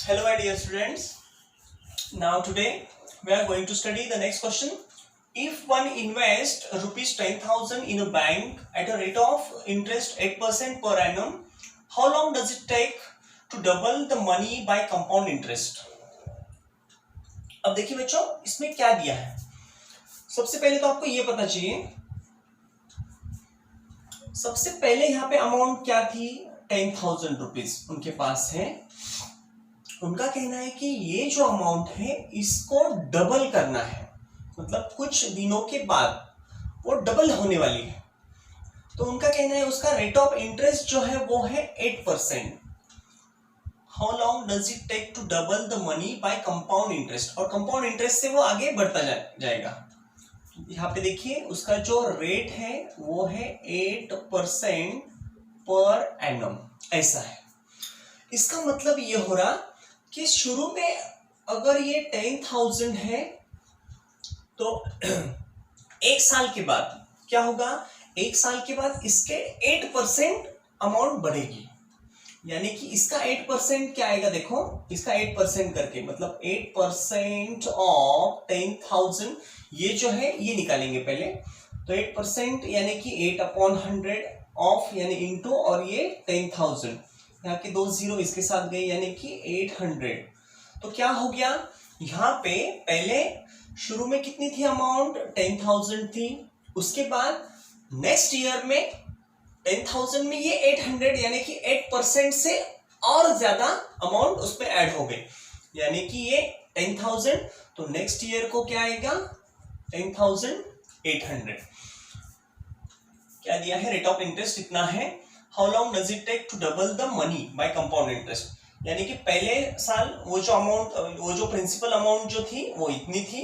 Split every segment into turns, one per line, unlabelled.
Hello my dear students. Now today we are going to study the next question. If one invests rupees 10,000 in a bank at a rate of interest 8% per annum, how long does it take to double the money by compound interest? अब देखिए बच्चों, इसमें क्या दिया है। सबसे पहले तो आपको ये पता चाहिए, सबसे पहले यहाँ पे अमाउंट क्या थी, 10,000 रुपीज उनके पास है। उनका कहना है कि ये जो अमाउंट है इसको डबल करना है, मतलब कुछ दिनों के बाद वो डबल होने वाली है। तो उनका कहना है उसका रेट ऑफ इंटरेस्ट जो है वो है 8%। How long does it take to double the money by compound interest, और कंपाउंड इंटरेस्ट से वो आगे बढ़ता जाएगा। यहाँ पे देखिए उसका जो रेट है वो है 8% पर एनम, ऐसा है। इसका मतलब ये हो रहा कि शुरू में अगर ये 10,000 है तो एक साल के बाद क्या होगा, एक साल के बाद इसके 8% अमाउंट बढ़ेगी। यानी कि इसका 8% क्या आएगा, देखो इसका 8% करके मतलब 8% ऑफ 10,000, ये जो है ये निकालेंगे पहले। तो 8% यानी कि 8/100 ऑफ यानी इंटू, और ये 10,000, यहाँ के 2 जीरो इसके साथ गए यानी कि 800। तो क्या हो गया, यहाँ पे पहले शुरू में कितनी थी अमाउंट, 10,000 थी। उसके बाद नेक्स्ट ईयर में 10,000 में ये 800 यानी कि 8% से और ज्यादा अमाउंट उस पर ऐड हो गए, यानी कि ये 10,000, तो नेक्स्ट ईयर को क्या आएगा 10,800। क्या दिया है, रेट ऑफ इंटरेस्ट इतना है। How long does it take to double the money by compound interest, यानी कि पहले साल वो जो अमाउंट, वो जो प्रिंसिपल अमाउंट जो थी वो इतनी थी,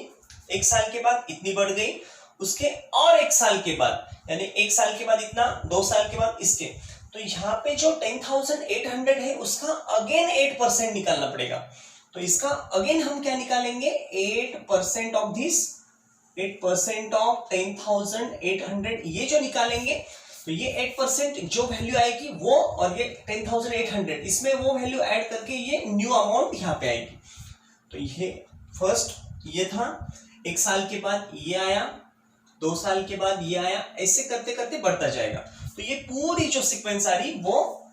एक साल के बाद इतनी बढ़ गई, उसके और एक साल के बाद यानी एक साल के बाद इतना, 2 साल के बाद इसके। तो यहाँ पे जो 10,800 है उसका अगेन 8% निकालना पड़ेगा। तो इसका अगेन हम क्या निकालेंगे, 8% ऑफ दिस, 8% ऑफ 10,800, ये जो निकालेंगे तो ये 8% जो वैल्यू आएगी वो, और ये 10,800 इसमें वो वैल्यू ऐड करके ये न्यू अमाउंट यहाँ पे आएगी। तो ये फर्स्ट ये था, एक साल के बाद ये आया, 2 साल के बाद ये आया, ऐसे करते करते बढ़ता जाएगा। तो ये पूरी जो सीक्वेंस आ रही वो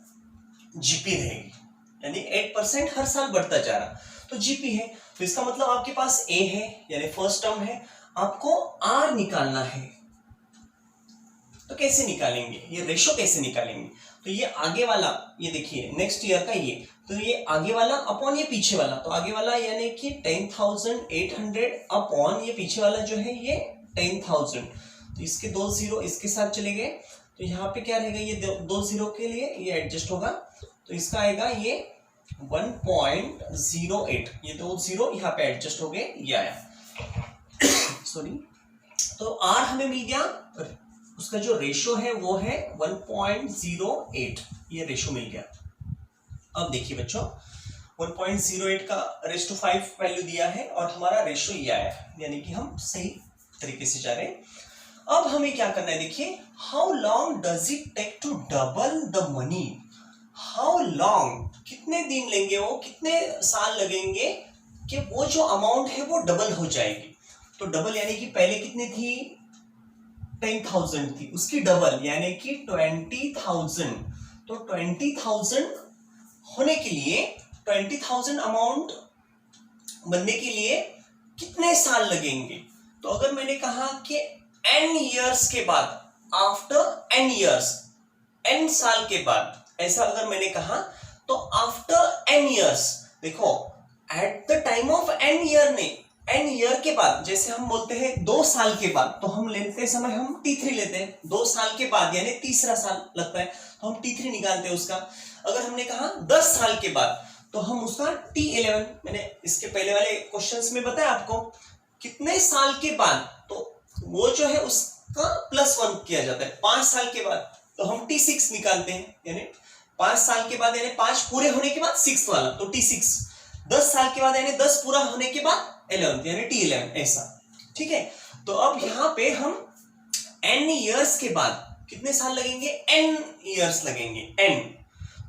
जीपी रहेगी, यानी 8% हर साल बढ़ता जा रहा, तो जीपी है। तो इसका मतलब आपके पास ए है यानी फर्स्ट टर्म है, आपको आर निकालना है। तो कैसे निकालेंगे, ये रेशो कैसे निकालेंगे, तो ये आगे वाला, ये देखिए नेक्स्ट ईयर का ये, तो ये आगे वाला अपॉन ये पीछे वाला, तो आगे वाला यानी कि 10,800 अपॉन ये पीछे वाला जो है ये 10,000। तो इसके 2 जीरो इसके साथ चले गए, तो यहाँ पे क्या रहेगा, ये 2 जीरो के लिए ये एडजस्ट होगा, तो इसका आएगा ये 1.08, ये 2 जीरो यहाँ पे एडजस्ट हो गए, ये आया सॉरी। तो आर हमें मिल गया, उसका जो रेशो है वो है 1.08, ये रेशो मिल गया। अब देखिए बच्चों 1.08 का रेस टू 5 वैल्यू दिया है और हमारा रेशो ये आया है, यानी कि हम सही तरीके से जा रहे हैं। अब हमें क्या करना है, देखिए how long does it take to double the money, how long, कितने दिन लेंगे वो, कितने साल लगेंगे कि वो जो अमाउंट है वो डबल हो जाएगी। तो डबल यानी कि पहले कितनी थी, 10,000 थी, उसकी डबल यानी कि 20,000। तो 20,000 होने के लिए, 20,000 अमाउंट बनने के लिए कितने साल लगेंगे। तो अगर मैंने कहा कि n इयर्स के बाद, आफ्टर n इयर्स, n साल के बाद, ऐसा अगर मैंने कहा तो आफ्टर n इयर्स, देखो at the time of n year ने, n ईयर के बाद, जैसे हम बोलते हैं 2 साल के बाद, तो हम लेते समय हम T3 लेते हैं, 2 साल के बाद यानी तीसरा साल लगता है तो हम T3 निकालते हैं उसका। अगर हमने कहा 10 साल के बाद तो हम उसका T11, मैंने इसके पहले वाले क्वेश्चंस में बताया आपको कितने साल के बाद, तो वो जो है उसका +1 किया जाता है। 5 साल के बाद तो हम T6 निकालते हैं, यानी 5 साल के बाद यानी 5 पूरे होने के बाद 6th वाला, तो T6। 10 साल के बाद यानी 10 पूरा होने के बाद 11th यानी T11, ऐसा, ठीक है। तो अब यहाँ पे हम n इयर्स के बाद कितने साल लगेंगे, n इयर्स लगेंगे, n।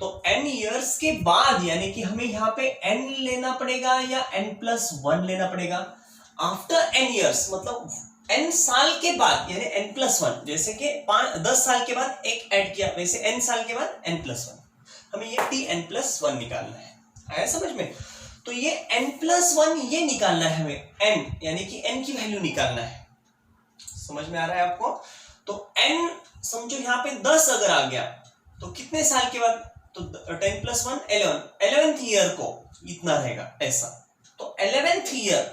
तो n ईयर्स के बाद यानी कि हमें यहाँ पे n लेना पड़ेगा या n+1 लेना पड़ेगा। आफ्टर n ईयर्स मतलब n साल के बाद यानी n+1, जैसे कि 10 साल के बाद एक ऐड किया, वैसे n साल के बाद n+1, हमें ये tn+1 निकालना है। आया समझ में? तो ये n+1 ये निकालना है हमें, n यानी कि n की वैल्यू निकालना है। समझ में आ रहा है आपको? तो n समझो यहाँ पे 10 अगर आ गया तो कितने साल के बाद, तो 10+1 11th ईयर को इतना रहेगा ऐसा। तो 11th ईयर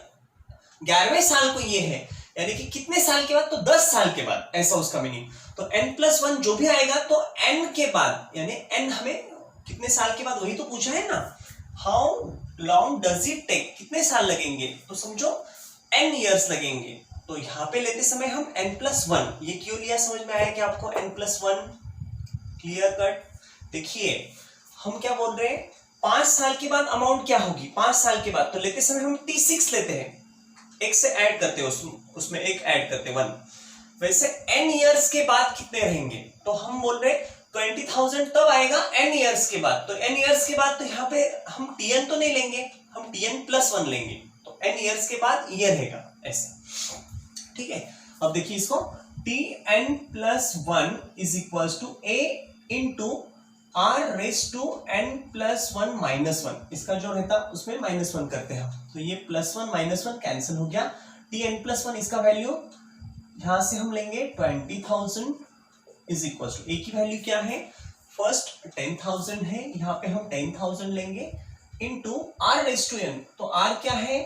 11वें साल को ये है, यानी कि कितने साल के बाद, तो 10 साल के बाद, ऐसा उसका मीनिंग। तो n+1 जो भी आएगा तो n के बाद यानी n हमें कितने साल के बाद, वही तो पूछा है ना, how long does it take, कितने साल लगेंगे, तो समझो n ईयर्स लगेंगे। तो यहां पे लेते समय हम n+1, ये क्यों लिया समझ में आया क्या आपको? n+1 clear cut. देखिए हम क्या बोल रहे हैं, 5 साल के बाद अमाउंट क्या होगी, 5 साल के बाद, तो लेते समय हम t6 लेते हैं, एक से ऐड करते हैं, उसमें एक ऐड करते हैं 1। वैसे n ईयर्स के बाद कितने रहेंगे, तो हम बोल रहे 20,000 तब आएगा n ईयर्स के बाद। तो n ईयर्स के बाद तो यहाँ पे हम tn तो नहीं लेंगे, हम tn+1 लेंगे, तो n ईयर्स के बाद ये रहेगा ऐसा। ठीक है, अब देखिए इसको, tn+1 is equals to a into r⁻n+1 -1, इसका जो रहता उसमें -1 करते हैं, तो ये +1 -1 कैंसिल हो गया। tn+1 इसका वैल्यू यहां से हम लेंगे 20,000 इज इक्वल टू, ए की वैल्यू क्या है, फर्स्ट 10,000 है, यहाँ पे हम 10,000 लेंगे इंटू r⁻n, तो r क्या है,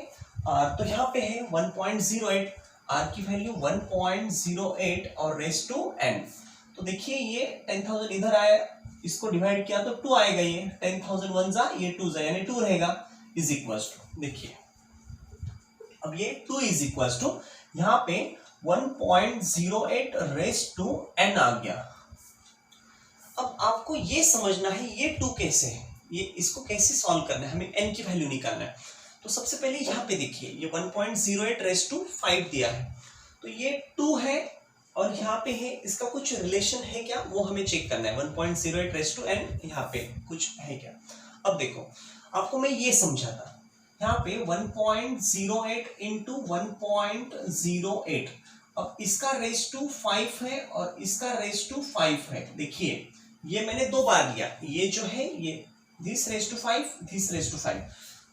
r तो यहाँ पे है 1.08, r की वैल्यू 1.08 और रेस टू n। तो देखिए ये 10,000 इधर आया, इसको डिवाइड किया तो 2 आएगा, ये 10,000 1 जा, ये 2 जा, यानी 2 रहेगा, इज इक्वल टू, देखिए अब ये 2 इज इक्वल टू यहाँ पे 1.08 रेस टू n आ गया। अब आपको ये समझना है ये 2 कैसे है, ये इसको कैसे सॉल्व करना है, हमें n की वैल्यू निकालना है। तो सबसे पहले यहाँ पे देखिए ये 1.08 रेस टू 5 दिया है, तो ये 2 है और यहाँ पे है, इसका कुछ रिलेशन है क्या वो हमें चेक करना है। 1.08 रेस टू n यहाँ पे कुछ है क्या। अब देखो आपको मैं ये समझाता, यहाँ पे 1.08 इंटू 1.08, अब इसका रेस टू 5 है और इसका रेस टू 5 है। देखिए ये मैंने 2 बार लिया, ये जो है ये this raise to 5, this raise to 5,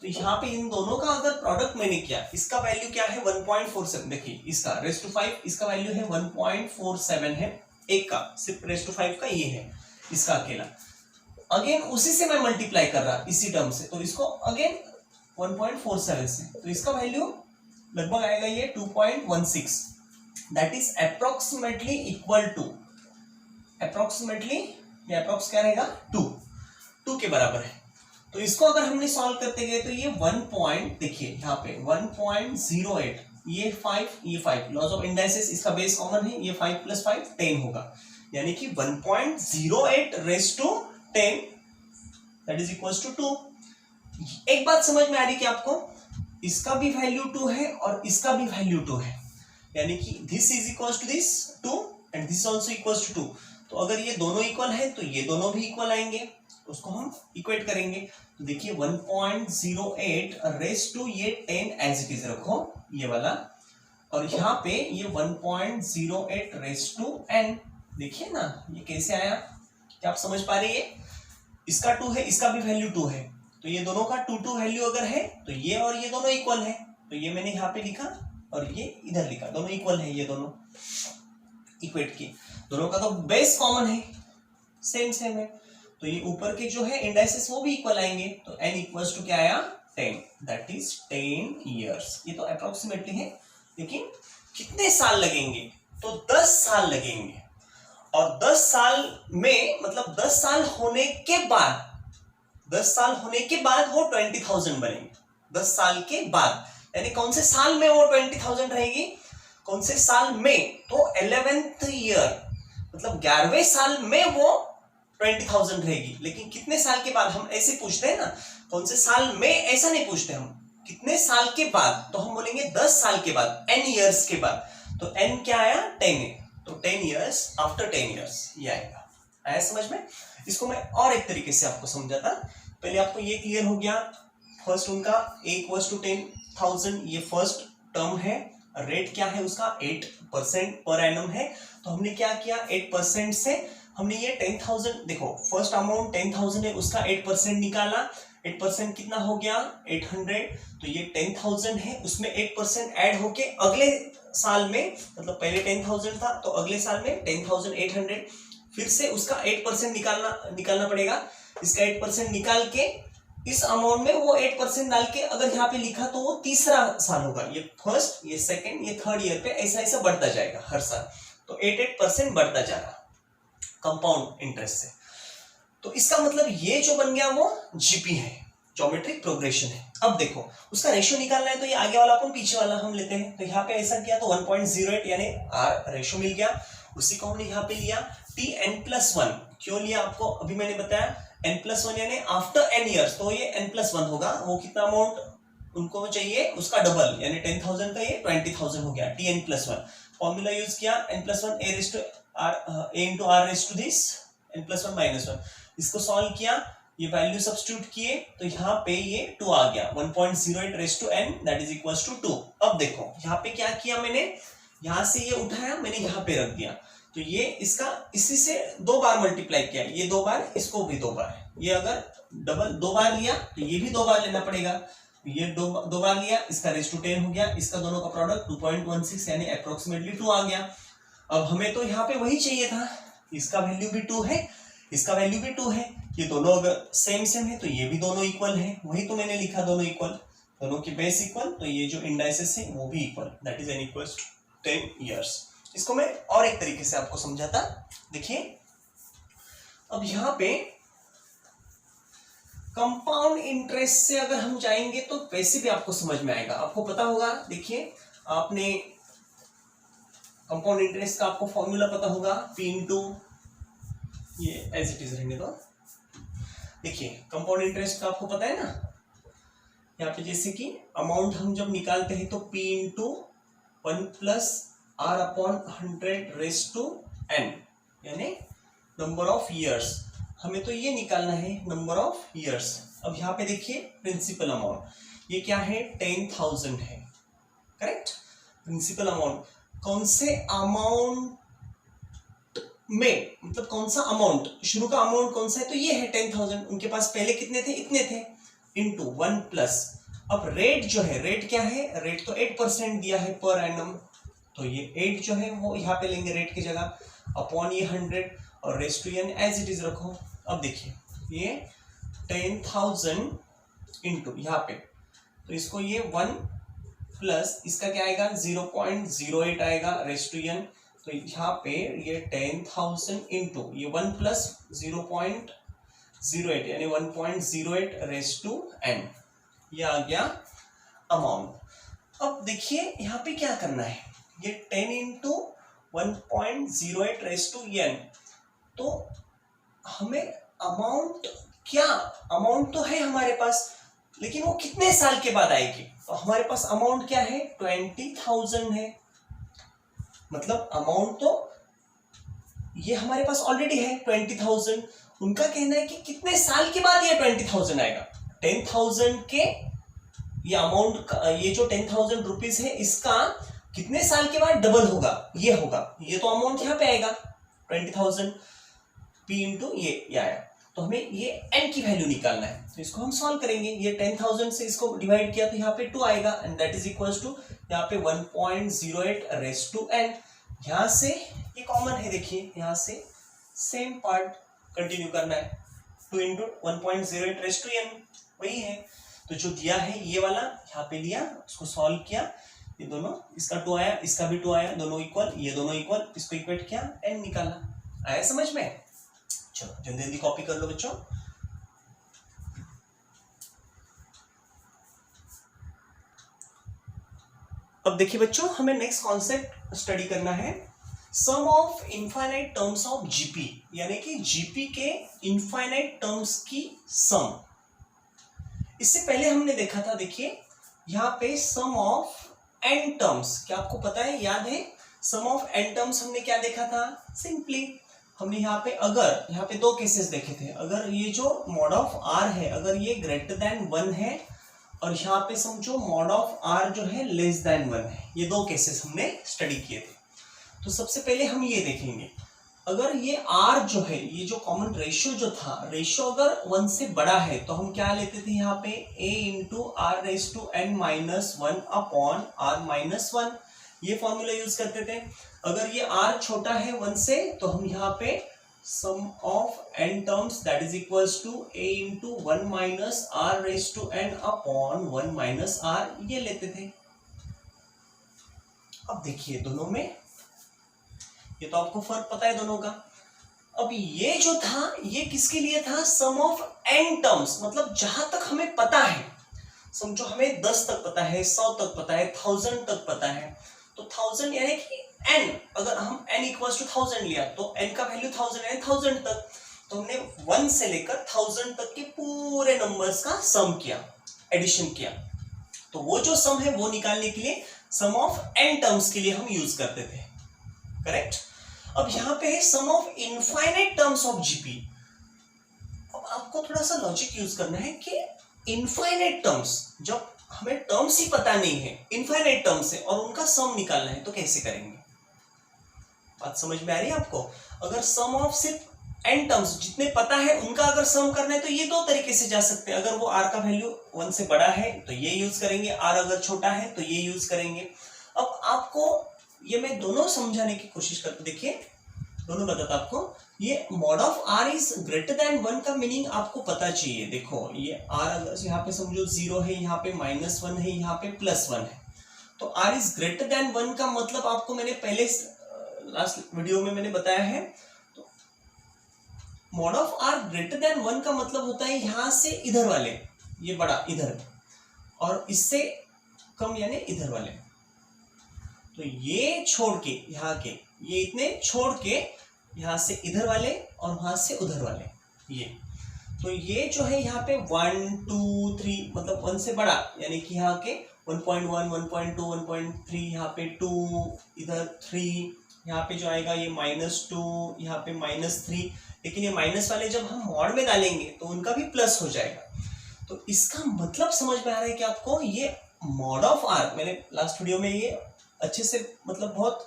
तो यहाँ पे इन दोनों का अगर प्रोडक्ट मैंने किया, इसका वैल्यू क्या है 1.47, देखिए इसका रेस टू 5, इसका वैल्यू है 1.47 है, एक का सिर्फ रेस टू 5 का ये है इसका अकेला। अगेन उसी से मैं मल्टीप्लाई कर रहा इसी टर्म से, तो इसको अगेन 1.47 से, तो इसका वैल्यू लगभग आएगा ये 2.16, that is approximately equal to, approximately ये अप्रोक्स क्या रहेगा 2 के बराबर है। तो इसको अगर हमने सॉल्व करते गए तो ये 1 पॉइंट, देखिए यहाँ पे 1.08, ये 5, लॉस ऑफ इंडाइसेस, इसका बेस कॉमन है, ये 5 + 5 10 होगा, यानी कि 1.08 raise to 10 that is equals to 2। एक बात समझ में आ रही कि आपको, इसका भी वैल्यू 2 है और इसका भी वैल्यू 2 है, यानी कि this is equals to this 2 and this also equals to 2। तो अगर ये दोनों इक्वल है तो ये दोनों भी इक्वल आएंगे, उसको हम इक्वेट करेंगे। तो देखिए 1.08 रेस टू ये 10 एज इट इज रखो ये वाला, और यहाँ पे ये 1.08 रेस टू n, देखिए ना ये कैसे आया, क्या आप समझ पा रहे हैं? इसका 2 है, इसका भी वैल्यू 2 है, तो ये दोनों का 2 वैल्यू अगर है तो ये और ये दोनों इक्वल है, तो ये मैंने यहाँ पे लिखा और ये इधर लिखा, दोनों इक्वल है, ये दोनों इक्वेट किए, दोनों का तो बेस कॉमन है, सेम है, तो ये ऊपर के जो है इंडाइसेस वो भी इक्वल आएंगे, तो n इक्वल्स टू क्या आया 10, दैट इज 10 इयर्स। ये तो अप्रोक्सीमेटली है, लेकिन कितने साल लगेंगे, तो 10 साल लगेंगे, और 10 साल में मतलब 10 साल होने के बाद, 10 साल होने के बाद वो 20,000 बनेंगे, 10 साल के बाद, यानी कौन से साल में वो 20,000 रहेगी, कौन से साल में, तो 11th ईयर मतलब 11वें साल में वो 20,000 रहेगी। लेकिन कितने साल के बाद, हम ऐसे पूछते हैं ना, कौन से साल में ऐसा नहीं पूछते हम, कितने साल के बाद, तो हम बोलेंगे 10 साल के बाद, n ईयर्स के बाद, तो n क्या आया 10 है, तो 10 इयर्स आफ्टर 10 इयर्स ये आएगा। आया समझ में? इसको मैं और एक तरीके से आपको समझाता। पहले आपको ये क्लियर हो गया, फर्स्ट उनका 1:10,000 ये फर्स्ट टर्म है, रेट क्या है उसका 8% पर एनम है। तो हमने क्या किया, 8% से हमने ये 10,000, देखो फर्स्ट अमाउंट 10,000 है, उसका 8% निकाला, 8% कितना हो गया 800। तो ये 10,000 है, उसमें 8% ऐड होके अगले साल में, मतलब पहले 10,000 था तो अगले साल में 10,800, फिर से उसका 8% निकालना पड़ेगा। इसका 8% निकाल के इस अमाउंट में वो 8% डाल के अगर यहाँ पे लिखा तो वो तीसरा साल होगा, ये फर्स्ट, ये सेकंड, ये थर्ड ईयर पे ऐसा ऐसा बढ़ता जाएगा हर साल। तो 8% बढ़ता जा रहा कंपाउंड इंटरेस्ट से। तो इसका मतलब ये जो बन गया वो जीपी है, ज्योमेट्रिक प्रोग्रेशन है। अब देखो उसका रेशियो निकालना है, तो ये आगे वाला अपन पीछे वाला हम लेते हैं। तो यहाँ पे ऐसा किया तो 1.08 यानी आर रेशियो मिल गया, उसी को हमने यहाँ पे लिया Tn+1। क्यों लिया आपको अभी मैंने बताया, n+1 यानी आफ्टर n ईयर्स, तो ये n+1 होगा। वो कितना अमाउंट उनको चाहिए उसका डबल, यानी 10,000 का ये 20,000 हो गया, Tn+1। फॉर्मूला यूज किया n+1 a*n+1 इसको सॉल्व किया, ये वैल्यू सब्स्टिट्यूट किए तो यहाँ पे ये 2 आ गया, 1.08 दैट इज इक्वल्स टू 2। अब देखो यहाँ पे क्या किया मैंने, यहाँ से ये उठाया मैंने यहाँ पे रख दिया, तो ये इसका इसी से 2 बार मल्टीप्लाई किया, ये 2 बार, इसको भी 2 बार। ये अगर डबल 2 बार लिया तो ये भी 2 बार लेना पड़ेगा, ये 2 बार लिया, इसका रेज़ टू 10 हो गया, इसका दोनों का प्रोडक्ट 2.16 यानी अप्रोक्सीमेटली 2 आ गया। अब हमें तो यहाँ पे वही चाहिए था, इसका वैल्यू भी 2 है, इसका वैल्यू भी 2 है, ये दोनों अगर सेम है तो ये भी दोनों इक्वल है, वही तो मैंने लिखा दोनों इक्वल, दोनों की बेस इक्वल, तो ये जो इंडाइसेस है वो भी equal, that is n equals to 10 years. इसको मैं और एक तरीके से आपको समझाता, देखिए अब यहाँ पे कंपाउंड इंटरेस्ट से अगर हम जाएंगे तो वैसे भी आपको समझ में आएगा, आपको पता होगा। देखिए आपने कंपाउंड इंटरेस्ट का आपको फॉर्मूला पता होगा, P इंटू, ये एज इट इज रहने दो। देखिए कंपाउंड इंटरेस्ट का आपको पता है ना, यहाँ पे जैसे कि अमाउंट हम जब निकालते हैं तो P इंटू 1+r/100⁻n यानी नंबर ऑफ ईयर्स, हमें तो ये निकालना है नंबर ऑफ ईयर्स। अब यहाँ पे देखिए प्रिंसिपल अमाउंट, ये क्या है 10,000 है, करेक्ट। प्रिंसिपल अमाउंट कौन से अमाउंट में, मतलब कौन सा अमाउंट, शुरू का अमाउंट कौन सा है, तो ये है 10,000, उनके पास पहले कितने थे, इतने थे, इंटू 1+। अब रेट जो है, रेट क्या है, रेट तो 8% दिया है पर एनम, तो ये 8 जो है वो यहाँ पे लेंगे रेट की जगह, अपॉन ये 100 और raise to n as it is रखो। अब देखिए ये 10,000 इंटू यहाँ पे, तो इसको ये 1+ इसका क्या आएगा 0.08 आएगा रेज़ टू n, तो यहाँ पे ये 10,000 इंटू ये 1+0.08 यानी 1.08 रेज़ टू n, ये आ गया अमाउंट। अब देखिए यहाँ पे क्या करना है, ये 10 इंटू 1.08 रेज़ टू n, तो हमें अमाउंट, क्या अमाउंट तो है हमारे पास, लेकिन वो कितने साल के बाद आएगी, तो हमारे पास अमाउंट क्या है 20,000 है, मतलब अमाउंट तो ये हमारे पास ऑलरेडी है 20,000, उनका कहना है कि कितने साल के बाद ये 20,000 आएगा। 10,000 के ये अमाउंट, ये जो 10,000 रुपीज है इसका कितने साल के बाद डबल होगा, ये होगा, ये तो अमाउंट यहाँ पे आएगा 20,000 P इंटू ये आया, तो हमें ये n की वैल्यू निकालना है, तो इसको हम सॉल्व करेंगे। ये 10,000 से इसको डिवाइड किया तो यहाँ पे 2 आएगा, and that is equals to यहाँ पे 1.08 रेज़ टू n। यहाँ से ये कॉमन है, देखिए यहाँ से सेम पार्ट कंटिन्यू करना है, 2 इंटू 1.08 रेज़ टू n वही है। तो जो दिया है ये वाला यहाँ पे लिया, उसको सॉल्व किया, ये दोनों, इसका 2 आया, इसका भी 2 आया, दोनों इक्वल, ये दोनों इक्वल, इसको इक्वेट किया, n निकाला। आया समझ में? चलो जल्दी जल्दी कॉपी कर लो बच्चों। अब देखिए बच्चों, हमें नेक्स्ट कॉन्सेप्ट स्टडी करना है, sum of infinite terms of GP, यानी कि जीपी के इनफाइनाइट टर्म्स की सम। इससे पहले हमने देखा था, देखिए यहाँ पे सम ऑफ एन टर्म्स, क्या आपको पता है, याद है? सम ऑफ एन टर्म्स हमने क्या देखा था, सिंपली हमने यहाँ पे अगर यहाँ पे दो केसेस देखे थे, अगर ये जो मॉड ऑफ आर है अगर ये ग्रेटर देन 1 है और यहाँ पे समझो मॉड ऑफ आर जो है लेस देन 1 है, ये दो केसेस हमने स्टडी किए थे। तो सबसे पहले हम ये देखेंगे, अगर ये r जो है ये जो कॉमन रेशियो जो था, रेशियो अगर 1 से बड़ा है तो हम क्या लेते थे यहाँ पे a into R raise to n minus 1 upon R minus 1, ये फॉर्मूला यूज करते थे। अगर ये r छोटा है 1 से तो हम यहाँ पे sum of n terms that is equals to a into 1 minus r raise to n upon 1 minus r ये लेते थे। अब देखिए दोनों में ये तो आपको फर्क पता है दोनों का। अब ये जो था ये किसके लिए था, सम ऑफ n टर्म्स, मतलब जहां तक हमें पता है, समझो हमें 10 तक पता है, 100 तक पता है, 1000 तक पता है, तो 1000 यानी कि n, अगर हम n इक्वल्स टू 1000 लिया तो n का वैल्यू 1000 यानी 1000 तक, तो हमने 1 से लेकर 1000 तक के पूरे नंबर्स का सम किया, एडिशन किया। तो वो जो सम है वो निकालने के लिए सम ऑफ n टर्म्स के लिए हम यूज करते थे, करेक्ट। अब यहां पे है sum of infinite terms of GP. अब आपको थोड़ा सा लॉजिक यूज करना है कि इनफाइनाइट टर्म्स, जब हमें टर्म्स ही पता नहीं है, इनफाइनाइट टर्म्स है और उनका सम निकालना है तो कैसे करेंगे। बात समझ में आ रही है आपको। अगर सम ऑफ सिर्फ n टर्म्स जितने पता है उनका अगर सम करना है तो ये दो तरीके से जा सकते हैं। अगर वो r का वैल्यू 1 से बड़ा है तो ये यूज करेंगे, r अगर छोटा है तो ये यूज करेंगे। अब आपको ये मैं दोनों समझाने की कोशिश करता, देखिए दोनों बताता आपको। ये mod of r is greater than 1 का मीनिंग आपको पता चाहिए। देखो ये r अगर यहाँ पे समझो 0 है, यहाँ पे -1 है, यहाँ पे +1 है, तो r इज ग्रेटर देन 1 का मतलब आपको मैंने पहले लास्ट वीडियो में मैंने बताया है। तो mod of r greater than 1 का मतलब होता है यहां से इधर वाले, ये बड़ा इधर, और इससे कम यानी इधर वाले। तो ये छोड़ के यहाँ के, ये इतने छोड़ के यहाँ से इधर वाले और वहां से उधर वाले, ये तो ये जो है यहाँ पे 1 2 3 मतलब 1 से बड़ा यानी कि यहाँ के 1.1 1.2 1.3, यहाँ पे 2, इधर 3, यहाँ पे जो आएगा ये -2, यहाँ पे -3, लेकिन ये माइनस वाले जब हम मॉड में डालेंगे तो उनका भी प्लस हो जाएगा। तो इसका मतलब समझ में आ रहा है कि आपको ये मॉड ऑफ आर, मैंने लास्ट वीडियो में ये अच्छे से मतलब बहुत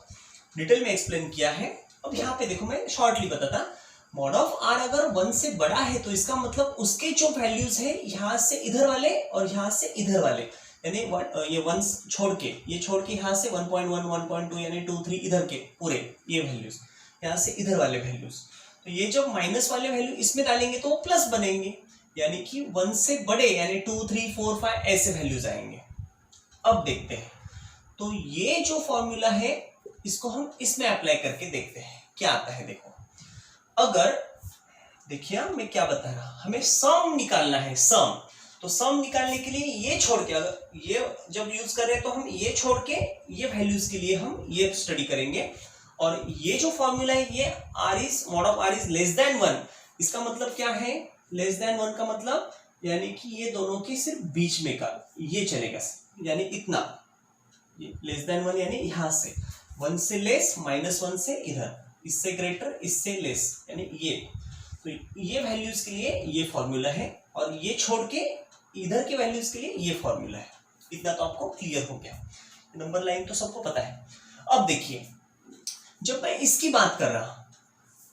डिटेल में एक्सप्लेन किया है। अब यहाँ पे देखो मैं शॉर्टली बताता, मॉड ऑफ आर अगर 1 से बड़ा है तो इसका मतलब उसके जो वैल्यूज है यहाँ से इधर वाले और यहाँ से इधर वाले, यानी ये 1 छोड़ के, ये छोड़ के यहाँ से 1.1 1.2 यानी 2 3 इधर के पूरे ये वैल्यूज, यहाँ से इधर वाले वैल्यूज, तो ये जब माइनस वाले वैल्यू इसमें डालेंगे तो वो प्लस बनेंगे, यानी कि 1 से बड़े यानी 2 3 4 5 ऐसे वैल्यूज आएंगे। अब देखते हैं, तो ये जो फॉर्मूला है इसको हम इसमें अप्लाई करके देखते हैं क्या आता है। देखो अगर देखिए मैं क्या बता रहा, हमें सम निकालना है, सम। तो सम निकालने के लिए ये छोड़ के, अगर ये जब यूज कर रहे हैं तो हम ये छोड़ के ये वैल्यूज के लिए हम ये स्टडी करेंगे। और ये जो फॉर्मूला है ये r is mod of r is less than 1, इसका मतलब क्या है, लेस देन 1 का मतलब यानी कि ये दोनों के सिर्फ बीच में का ये चलेगा, यानी इतना, ये लेस देन 1 यानी यहां से 1 से लेस, -1 से इधर, इससे ग्रेटर, इससे लेस, यानी ये। तो ये वैल्यूज के लिए ये फॉर्मूला है और ये छोड़ के इधर के वैल्यूज के लिए ये फॉर्मूला है। इतना तो आपको क्लियर हो गया, नंबर लाइन तो सबको पता है। अब देखिए जब मैं इसकी बात कर रहा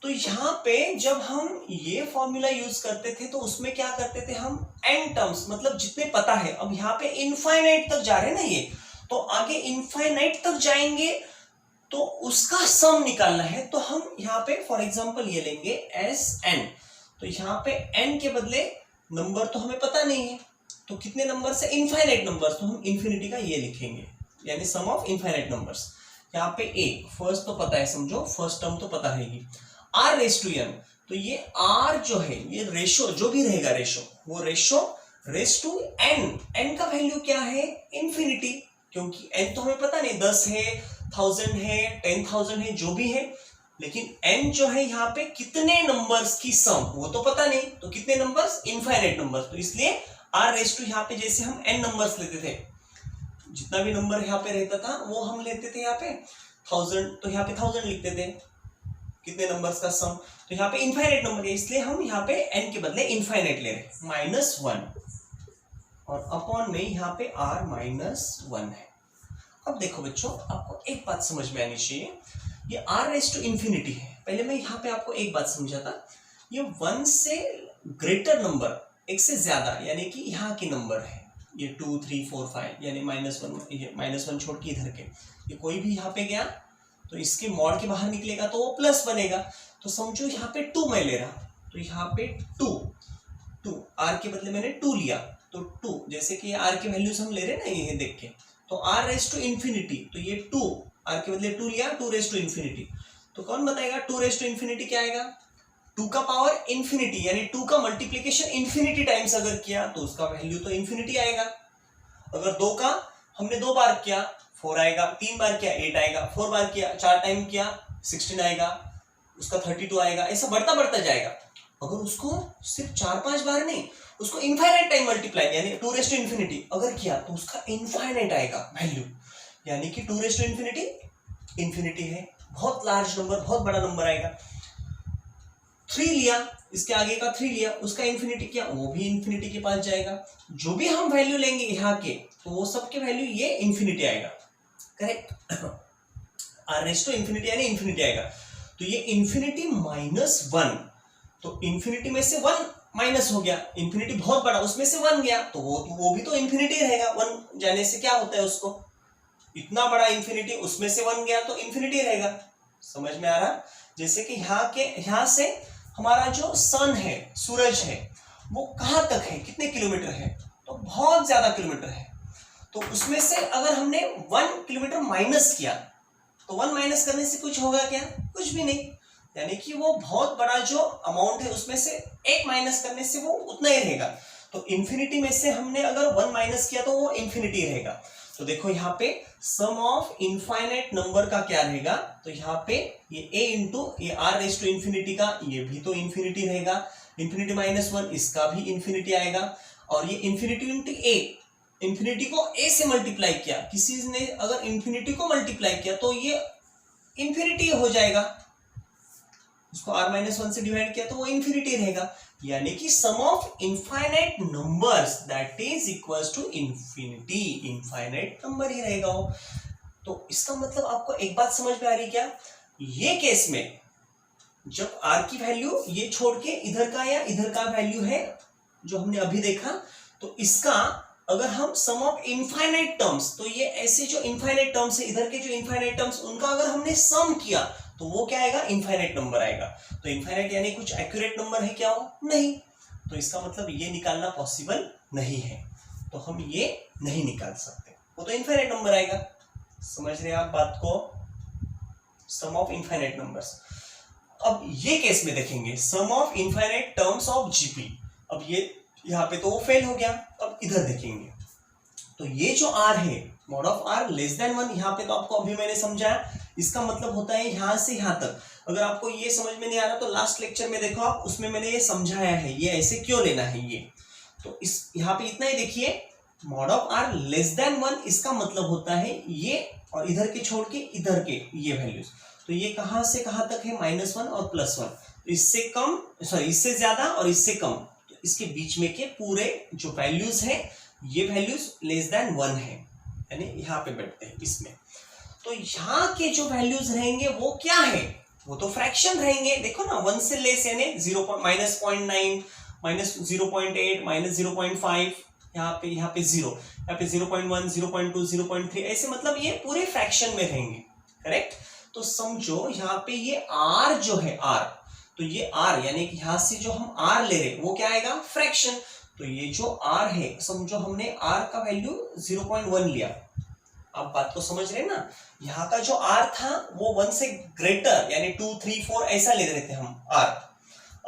तो यहाँ पे जब हम ये फॉर्मूला यूज करते थे तो उसमें क्या करते थे हम, n टर्म्स मतलब जितने पता है। अब यहाँ पे इनफाइनाइट तक जा रहे हैं ना ये, तो आगे इनफाइनाइट तक जाएंगे तो उसका सम निकालना है। तो हम यहाँ पे फॉर एग्जांपल ये लेंगे Sn, तो यहाँ पे n के बदले नंबर तो हमें पता नहीं है, तो कितने नंबर से, इनफाइनाइट नंबर्स, तो हम इन्फिनिटी का ये लिखेंगे यानी सम ऑफ इनफाइनाइट नंबर्स। यहाँ पे a फर्स्ट तो पता है, समझो फर्स्ट टर्म तो पता रहेगी, r रेस टू n, तो ये r जो है ये रेशो जो भी रहेगा, रेशो वो रेशो रेस टू n का वैल्यू क्या है, इन्फिनिटी, क्योंकि n तो हमें पता नहीं, 10 है, 1000 है, 10,000 है, जो भी है, लेकिन n जो है यहाँ पे कितने नंबर्स की सम वो तो पता नहीं, तो कितने नंबर्स, इनफाइनाइट नंबर्स, तो इसलिए r रेस टू यहाँ पे जैसे हम n नंबर्स लेते थे, जितना भी नंबर यहाँ पे रहता था वो हम लेते थे यहाँ पे 1000, तो यहाँ पे 1000 लिखते थे, कितने नंबर्स का सम, तो यहाँ पे इनफाइनाइट नंबर है, इसलिए हम यहाँ पे n के बदले इनफाइनाइट ले रहे हैं, -1 और अपॉन में यहाँ पे r-1 है। अब देखो बच्चों, आपको एक बात समझ में आनी चाहिए, ये r∞ है। पहले मैं यहाँ पे आपको एक बात समझाता, ये 1 से ग्रेटर नंबर, एक से ज्यादा, यानी कि यहाँ के नंबर है, ये 2 3 4 5, यानी -1, ये -1 छोड़ के इधर के, ये कोई भी यहाँ पे गया तो इसके मॉड के बाहर निकलेगा तो वो प्लस बनेगा। तो समझो यहाँ पे 2 मैं ले रहा, तो यहाँ पे 2 r के बदले मैंने 2 लिया, तो 2, जैसे कि r के वैल्यूज हम ले रहे हैं ना, ये देख के, तो r∞, तो ये 2 r के बदले 2 लिया, 2∞, तो कौन बताएगा 2∞ क्या आएगा? 2 का पावर इंफिनिटी, यानी 2 का मल्टीप्लीकेशन इंफिनिटी टाइम्स अगर किया तो उसका वैल्यू तो इंफिनिटी आएगा। अगर 2 का हमने 2 बार किया 4 आएगा, 3 बार किया 8 आएगा, 4 बार किया 4 टाइम किया 16 आएगा, उसका 32 आएगा, ऐसा बढ़ता बढ़ता जाएगा। अगर उसको सिर्फ 4-5 बार नहीं, उसको इनफाइनाइट टाइम मल्टीप्लाई, यानी 2∞ अगर किया तो उसका इनफाइनाइट आएगा वैल्यू, यानी कि 2∞ इंफिनिटी है, बहुत लार्ज नंबर, बहुत बड़ा नंबर आएगा। 3 लिया, इसके आगे का 3 लिया, उसका इन्फिनिटी किया, वो भी इन्फिनिटी के पास जाएगा। जो भी हम वैल्यू लेंगे यहाँ के, तो वो सबके वैल्यू ये इन्फिनिटी आएगा, करेक्ट? r∞ यानी इन्फिनिटी आएगा, तो ये इन्फिनिटी -1, तो इन्फिनिटी में से 1 माइनस हो गया, इन्फिनिटी बहुत बड़ा, उसमें से 1 गया, तो वो भी तो इन्फिनिटी रहेगा। 1 जाने से क्या होता है उसको, इतना बड़ा इन्फिनिटी, उसमें से 1 गया तो इन्फिनिटी रहेगा। समझ में आ रहा? जैसे कि यहाँ से हमारा जो सन है, सूरज है, वो कहां तक है, कितने किलोमीटर है, तो बहुत ज्यादा किलोमीटर है। तो उसमें से अगर हमने 1 किलोमीटर माइनस किया, तो 1 माइनस करने से कुछ होगा क्या? कुछ भी नहीं, यानी कि वो बहुत बड़ा जो अमाउंट है उसमें से 1 माइनस करने से वो उतना ही रहेगा। तो इन्फिनिटी में से हमने अगर 1 माइनस किया तो वो इन्फिनिटी रहेगा। तो देखो यहाँ पे सम ऑफ इनफाइनाइट नंबर का क्या रहेगा, तो यहाँ पे ये a इंटू ये r∞ का, ये भी तो इन्फिनिटी रहेगा, इन्फिनिटी -1, इसका भी इन्फिनिटी आएगा, और ये इन्फिनिटी इंटू a, इन्फिनिटी को a से मल्टीप्लाई किया, किसी ने अगर इन्फिनिटी को मल्टीप्लाई किया तो ये इन्फिनिटी हो जाएगा, उसको r-1 से डिवाइड किया तो वो इन्फिनिटी रहेगा, यानी कि sum of infinite numbers that is equals to infinity, infinite number ही रहेगा वो। तो इसका मतलब आपको एक बात समझ में आ रही क्या? ये केस में जब r की वैल्यू ये छोड़ के इधर का या इधर का वैल्यू है जो हमने अभी देखा, तो इसका अगर हम सम ऑफ इनफाइनाइट टर्म्स, तो ये ऐसे जो इनफाइनाइट टर्म्स है, इधर के जो इनफाइनाइट टर्म्स, उनका अगर हमने सम किया तो वो क्या आएगा? इनफाइनाइट नंबर आएगा। तो इनफाइनाइट यानी कुछ एक्यूरेट नंबर है क्या? वो नहीं, तो इसका मतलब ये निकालना पॉसिबल नहीं है, तो हम ये नहीं निकाल सकते, वो तो इनफाइनाइट नंबर आएगा। समझ रहे हैं आप बात को? Sum of infinite numbers. अब ये केस में देखेंगे sum of infinite terms of GP. अब ये यहाँ पे तो वो फेल हो गया, अब इधर देखेंगे तो ये जो r है, मॉड ऑफ r <1, यहाँ पे तो आपको अभी मैंने समझाया, इसका मतलब होता है यहाँ से यहाँ तक। अगर आपको ये समझ में नहीं आ रहा तो लास्ट लेक्चर में देखो आप, उसमें मैंने ये समझाया है, ये ऐसे क्यों लेना है ये। तो इस यहाँ पे इतना ही देखिए, मॉड ऑफ r <1, इसका मतलब होता है ये, और इधर के छोड़ के इधर के ये वैल्यूज, तो ये कहां से कहां तक है? -1 और +1, इससे कम, सॉरी इससे ज्यादा और इससे कम, तो इसके बीच में के पूरे जो वैल्यूज है, ये वैल्यूज <1 है, यानी यहाँ पे बैठते हैं इसमें। तो यहाँ के जो वैल्यूज रहेंगे वो क्या है? वो तो फ्रैक्शन रहेंगे। देखो ना, 1 से लेस यानी -0.9, -0.8, -0.5, यहाँ पे 0, यहाँ पे 0.1, 0.2, 0.3, ऐसे मतलब ये पूरे फ्रैक्शन में रहेंगे, करेक्ट? तो समझो यहाँ पे ये r जो है r, तो ये r यानी कि यहाँ से जो हम r ले रहे वो क्या आएगा? फ्रैक्शन। तो ये जो r है, समझो हमने r का वैल्यू 0.1 लिया, आप बात को समझ रहे हैं ना? यहाँ का जो r था वो 1 से ग्रेटर यानी 2, 3, 4 ऐसा ले रहे थे हम r।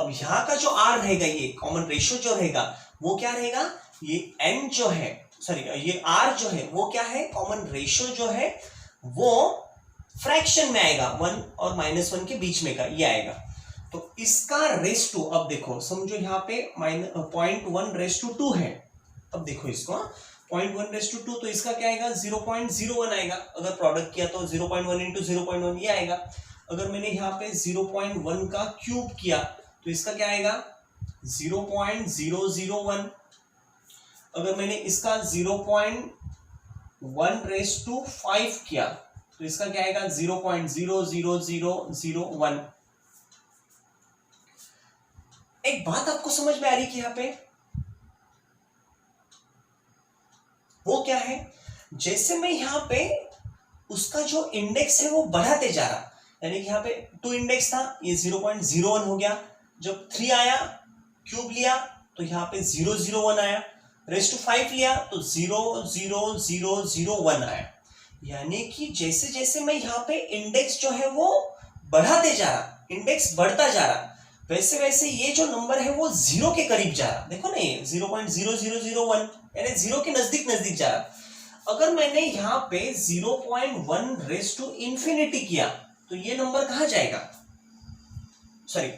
अब यहाँ का जो r रहेगा, ये कॉमन रेशियो जो रहेगा वो क्या रहेगा? ये n जो है, सॉरी ये r जो है वो क्या है? कॉमन रेशियो जो है वो फ्रैक्शन में आएगा, 1 और -1 के बीच में का ये आएगा। तो इसका रेस टू, अब देखो समझो यहाँ पे 0.1/2 है। अब देखो इसको 0.1/2, तो इसका क्या आएगा? 0.01 आएगा। अगर प्रोडक्ट किया तो 0.1 × 0.1 ये आएगा। अगर मैंने यहाँ पे 0.1 का क्यूब किया तो इसका क्या आएगा 0.001। अगर मैंने इसका 0.1⁵ किया तो इसका क्या आएगा 0.00001। एक बात आपको समझ में आ रही कि यहाँ पे वो क्या है, जैसे मैं यहाँ पे उसका जो इंडेक्स है वो बढ़ाते जा रहा, यानी कि यहाँ पे 2 इंडेक्स था, ये 0.01 हो गया, जब 3 आया क्यूब लिया तो यहाँ पे 001 आया, रेज़ टू 5 लिया तो 00001 आया। यानी कि जैसे जैसे मैं यहाँ पे इंडेक्स जो है वो बढ़ाते जा रहा, इंडेक्स बढ़ता जा रहा, वैसे वैसे ये जो नंबर है वो 0 के करीब जा रहा। देखो ना ये 0.0001 यानी 0 के नजदीक नजदीक जा रहा। अगर मैंने यहाँ पे 0.1⁻∞ किया तो ये नंबर कहाँ जाएगा, सॉरी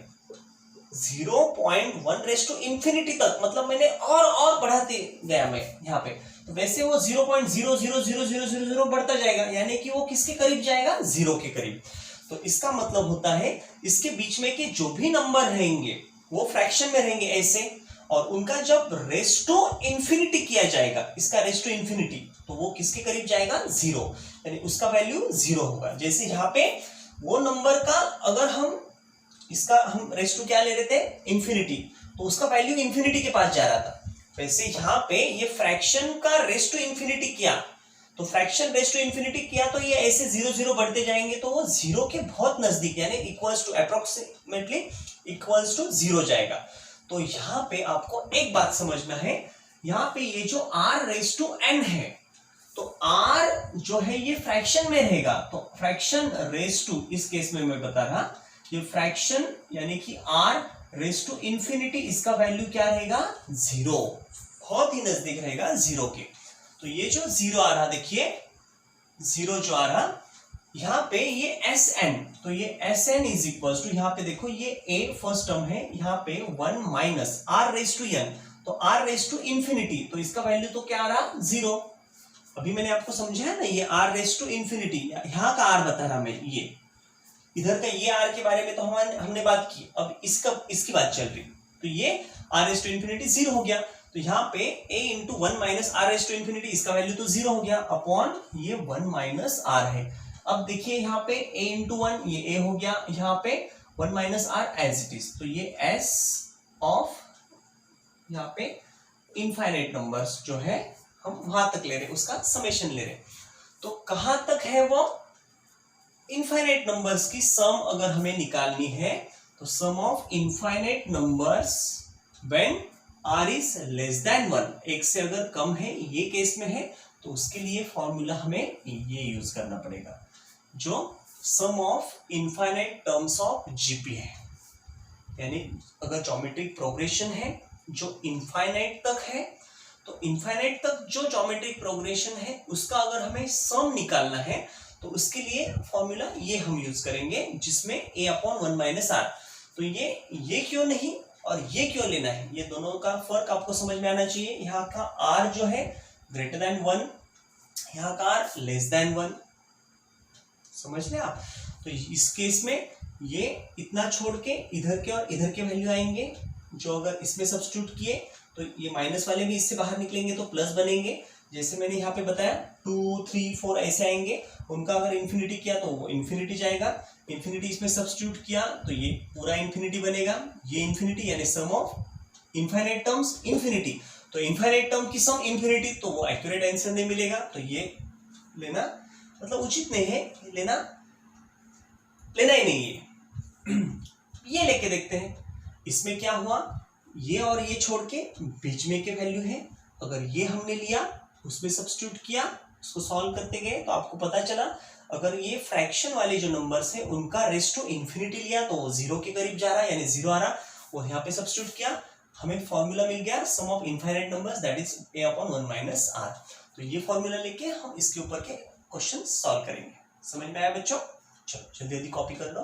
0.1⁻∞ तक, मतलब मैंने और बढ़ाते गया मैं यहाँ पे, तो वैसे वो 0.000000 बढ़ता जाएगा, यानी कि वो किसके करीब जाएगा 0 के करीब। तो इसका मतलब होता है इसके बीच में के जो भी नंबर रहेंगे वो फ्रैक्शन में रहेंगे ऐसे, और उनका जब रेज़ टू इंफिनिटी किया जाएगा, इसका रेज़ टू इंफिनिटी, तो वो किसके करीब जाएगा 0, यानी उसका वैल्यू 0 होगा। जैसे यहाँ पे वो नंबर का अगर हम इसका हम रेज़ टू क्या ले रहे थे इंफिनिटी, तो उसका वैल्यू इंफिनिटी के पास जा रहा था, वैसे यहाँ पे ये फ्रैक्शन का रेज़ टू इंफिनिटी किया, तो फ्रैक्शन रेज़ टू इंफिनिटी किया तो ये ऐसे 0 बढ़ते जाएंगे, तो वो 0 के बहुत नजदीक यानी equals to approximately equals to 0 जाएगा। तो यहाँ पे आपको एक बात समझना है, यहाँ पे ये जो r रेज़ टू n है, तो r जो है ये फ्रैक्शन में रहेगा, तो फ्रैक्शन रेज़ टू, इस केस में मैं बता रहा, ये फ्रैक्शन यानी कि r रेज़ टू इंफिनिटी, इसका वैल्यू क्या रहेगा 0, बहुत ही नजदीक रहेगा 0 के। तो ये जो 0 आ रहा, देखिए 0 जो आ रहा यहाँ पे ये Sn, तो ये Sn इज इक्वल टू, यहाँ पे देखो ये a फर्स्ट टर्म है, यहाँ पे 1 minus r raise to n, तो r रेज़ टू इंफिनिटी, तो इसका वैल्यू तो क्या आ रहा 0। अभी मैंने आपको समझाया ना, ये r रेज़ टू इंफिनिटी, यहाँ का r बता रहा मैं, ये इधर का ये r के बारे में तो हमने बात की, अब इसकी बात चल रही, तो ये r रेज़ टू इंफिनिटी 0 हो गया, तो यहाँ पे a into 1 minus r raise to infinity, इसका वैल्यू तो 0 हो गया, अपॉन ये 1 माइनस r है। अब देखिए यहाँ पे a इंटू 1, ये a हो गया, यहाँ पे 1 minus r as it is, तो ये s ऑफ यहाँ पे इनफाइनाइट नंबर्स जो है हम वहां तक ले रहे, उसका समेशन ले रहे, तो कहां तक है वो इनफाइनाइट नंबर्स की सम अगर हमें निकालनी है, तो sum of infinite numbers when r is less than 1, एक से अगर कम है, ये केस में है, तो उसके लिए फॉर्मूला हमें ये यूज करना पड़ेगा, जो sum of infinite terms of GP है, यानी अगर ज्योमेट्रिक प्रोग्रेशन है जो इनफाइनाइट तक है, तो इनफाइनाइट तक जो ज्योमेट्रिक प्रोग्रेशन है उसका अगर हमें सम निकालना है, तो उसके लिए फॉर्मूला ये हम यूज करेंगे, जिसमें a अपॉन 1 माइनस r। तो ये क्यों नहीं और ये क्यों लेना है, ये दोनों का फर्क आपको समझ में आना चाहिए। यहाँ का r जो है ग्रेटर देन 1, यहाँ का r लेस देन 1, समझ ले आप। तो इस केस में ये इतना छोड़ के इधर के और इधर के वैल्यू आएंगे, जो अगर इसमें सब्स्टिट्यूट किए तो ये माइनस वाले भी इससे बाहर निकलेंगे तो प्लस बनेंगे, जैसे मैंने यहाँ पे बताया 2 3 4 ऐसे आएंगे, उनका अगर इन्फिनिटी किया तो वो इन्फिनिटी जाएगा, इन्फिनिटी इसमें सब्स्टिट्यूट किया तो ये पूरा इन्फिनिटी बनेगा, ये इन्फिनिटी यानी सम ऑफ इनफाइनाइट टर्म्स इन्फिनिटी, तो इनफाइनाइट टर्म की सम इन्फिनिटी, तो वो एक्यूरेट आंसर नहीं मिलेगा, तो ये लेना मतलब उचित नहीं है, लेना ही नहीं है। ये लेके देखते हैं इसमें क्या हुआ, ये और ये छोड़ के बीच में के वैल्यू है, अगर ये हमने लिया उसमें सब्स्टिट्यूट किया, उसको सॉल्व करते गए तो आपको पता चला अगर ये फ्रैक्शन वाले जो नंबर्स है उनका रेज़ टू इंफिनिटी लिया तो वो 0 के करीब जा रहा है, यानी 0 आ रहा, और यहाँ पे सब्स्टिट्यूट किया, हमें फॉर्मूला मिल गया sum of infinite numbers that is a upon 1 minus r। तो ये फॉर्मूला लेके हम इसके ऊपर के क्वेश्चन सॉल्व करेंगे। समझ में आया बच्चों? चलो जल्दी जल्दी कॉपी कर लो।